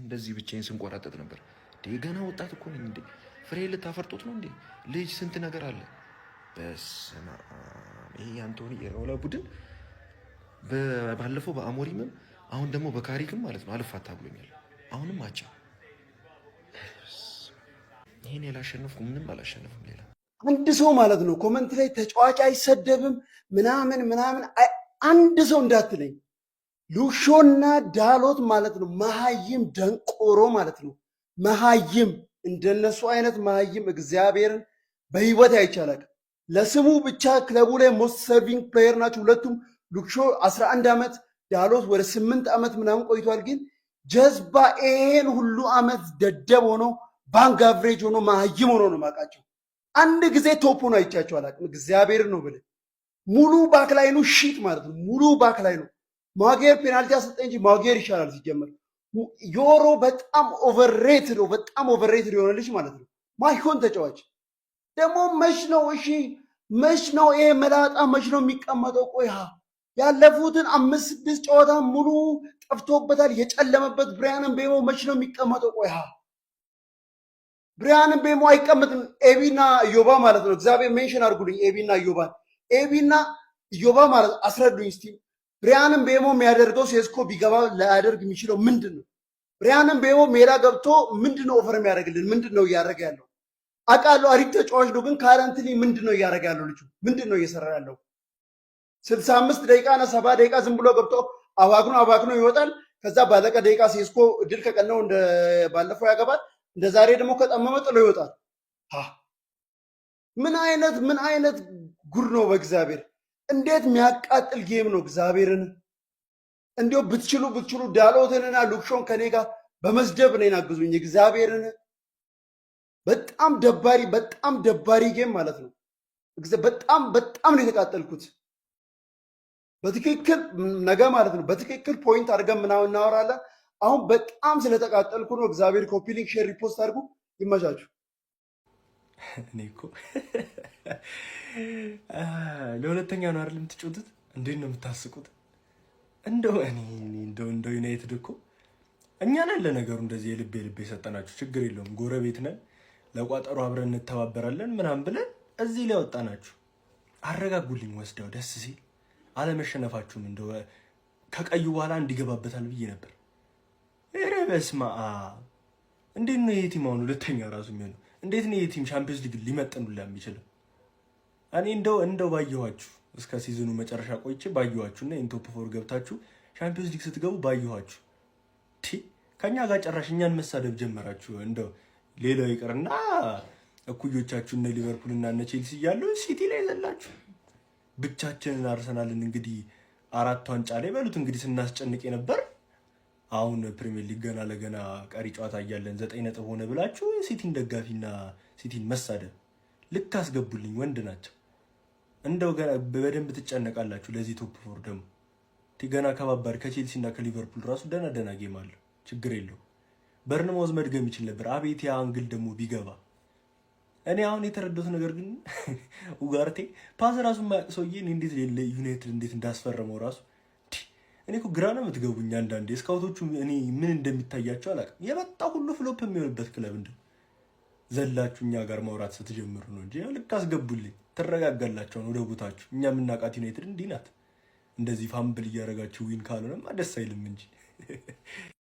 Speaker 5: እንደዚህ ብቻዬን ስንቆራጠጥ ነበር። ገና ወጣት እኮ ነኝ እንዴ! ፍሬ ልታፈርጡት ነው እንዴ? ልጅ ስንት ነገር አለ። በስመ አብ! ይሄ አንቶኒ የሮላ ቡድን ባለፈው በአሞሪምም አሁን ደግሞ በካሪክም ማለት ነው አልፋታ ብሎኛል። አሁንም አቻ ይሄን ያላሸነፍኩ ምንም አላሸነፍም። ሌላ
Speaker 10: አንድ ሰው ማለት ነው ኮመንት ላይ ተጫዋች አይሰደብም ምናምን አንድ ሰው እንዳትለኝ። ሉሾና ዳሎት ማለት ነው መሀይም ደንቆሮ ማለት ነው መሀይም። እንደነሱ አይነት መሀይም እግዚአብሔርን በህይወት አይቻላል። ለስሙ ብቻ ክለቡ ላይ ሞስት ሰርቪንግ ፕሌየር ናቸው ሁለቱም። ሉሾ 11 ዓመት ዳሎት ወደ 8 ዓመት ምናምን ቆይቷል። ግን ጀዝባ ይሄን ሁሉ ዓመት ደደብ ሆኖ ባንክ አቨሬጅ ሆኖ መሀይም ሆኖ ነው የማውቃቸው። አንድ ጊዜ ቶፕ ሆኖ አይቻቸው አላውቅም። እግዚአብሔርን ነው ብለህ ሙሉ ባክ ላይ ነው ሺት ማለት ነው። ሙሉ ባክ ላይ ነው። ማጉዌር ፔናልቲ አሰጠ እንጂ ማጉዌር ይሻላል ሲጀመር። ዮሮ በጣም ኦቨርሬትድ ነው፣ በጣም ኦቨርሬትድ የሆነ ልጅ ማለት ነው። ማይሆን ተጫዋች ደግሞ መች ነው እሺ፣ መች ነው ይሄ መላጣ መች ነው የሚቀመጠው? ቆይ ያለፉትን 5-6 ጨዋታ ሙሉ ጠፍቶበታል የጨለመበት ብሪያን ምቤሞ መች ነው የሚቀመጠው? ቆይ ብሪያን ምቤሞ አይቀመጥም። ኤቢና ኢዮባ ማለት ነው። እግዚአብሔር ሜንሽን አድርጉልኝ ኤቢና ኢዮባን። ኤቢና ኢዮባ ማለት አስረዱኝ እስቲ። ብሪያን ምቤሞ የሚያደርገው ሴስኮ ቢገባ ላያደርግ የሚችለው ምንድን ነው? ብሪያን ምቤሞ ሜዳ ገብቶ ምንድን ነው ኦፈር የሚያደርግልን? ምንድን ነው እያደረገ ያለው? አውቃለሁ አሪፍ ተጫዋች ነው፣ ግን ካረንትሊ ምንድን ነው እያደረገ ያለው? ልጁ ምንድን ነው እየሰራ ያለው? 65 ደቂቃ እና 70 ደቂቃ ዝም ብሎ ገብቶ አባክኖ ይወጣል። ከዛ ባለቀ ደቂቃ ሴስኮ እድል ከቀነው እንደ ባለፈው ያገባል፣ እንደ ዛሬ ደግሞ ከጠመመ ጥሎ ይወጣል። ምን አይነት ጉድ ነው? በእግዚአብሔር እንዴት የሚያቃጥል ጌም ነው! እግዚአብሔርን
Speaker 7: እንዲሁ ብትችሉ ዳሎትንና ሉክሾን ከኔ ጋር በመስደብ ነው ያግዙኝ። እግዚአብሔርን በጣም ደባሪ ጌም ማለት ነው። በጣም ነው የተቃጠልኩት። በትክክል ነገ ማለት ነው በትክክል ፖይንት አድርገን ምናምን እናወራለን። አሁን በጣም ስለተቃጠልኩ ነው። እግዚአብሔር ኮፒ ሊንክ፣ ሼር፣ ሪፖስት አድርጉ። ይመቻችሁ።
Speaker 8: እኔ እኮ ለሁለተኛ ነው አይደል የምትጮቱት? እንዴት ነው የምታስቁት? እንደው ዩናይትድ እኮ እኛ ነን ለነገሩ እንደዚህ የልብ የሰጠናችሁ። ችግር የለውም ጎረቤት ነን፣ ለቋጠሮ አብረን እንተባበራለን ምናምን ብለን እዚህ ላይ ወጣናችሁ። አረጋጉልኝ ወስደው ደስ ሲል አለመሸነፋችሁም እንደው ከቀዩ በኋላ እንዲገባበታል ብዬ ነበር። ኧረ በስመ አብ! እንዴት ነው ይሄ ቲም አሁን ሁለተኛ ራሱ የሚሆነው? እንዴት ነው ይሄ ቲም ቻምፒዮንስ ሊግ ሊመጥኑላ የሚችለው? እኔ እንደው ባየኋችሁ እስከ ሲዝኑ መጨረሻ ቆይቼ ባየኋችሁና ኢንቶፕ ፎር ገብታችሁ ቻምፒዮንስ ሊግ ስትገቡ ባየኋችሁ ከኛ ጋር ጨራሽ እኛን መሳደብ ጀመራችሁ። እንደው ሌላው ይቅርና እኩዮቻችሁ እነ ሊቨርፑል እና እነ ቼልሲ እያሉ ሲቲ ላይ ዘላችሁ ብቻችንን አርሰናልን እንግዲህ 4 ዋንጫ ላይ በሉት እንግዲህ ስናስጨንቅ ነበር። አሁን ፕሪሚየር ሊግ ገና ለገና ቀሪ ጨዋታ እያለን 9 ነጥብ ሆነ ብላችሁ ሲቲን ደጋፊና ሲቲን መሳደብ ልክ አስገቡልኝ። ወንድ ናቸው። እንደው በደንብ ትጨነቃላችሁ ለዚህ ቶፕ ፎር ደግሞ ገና ከባባድ ከቼልሲ እና ከሊቨርፑል ራሱ ደና ጌም አለው። ችግር የለው። በርንማውዝ መድገም ይችል ነበር። አቤት ያ አንግል ደግሞ ቢገባ። እኔ አሁን የተረዳሁት ነገር ግን ኡጋርቴ ፓስ ራሱ የማያውቅ ሰውዬ እንዴት ዩናይትድ እንዴት እንዳስፈረመው ራሱ እኔ እኮ ግራ ነው የምትገቡኝ አንዳንዴ። ስካውቶቹ እኔ ምን እንደሚታያቸው አላውቅም። የመጣ ሁሉ ፍሎፕ የሚሆንበት ክለብ እንደው ዘላችሁ እኛ ጋር ማውራት ስትጀምሩ ነው እንጂ ልክ አስገቡልኝ። ትረጋጋላችሁ ወደ ቦታችሁ። እኛ የምናውቃት ዩናይትድ እንዲህ ናት። እንደዚህ ፋምብል እያደረጋችሁ ዊን ካልሆነማ ደስ አይልም እንጂ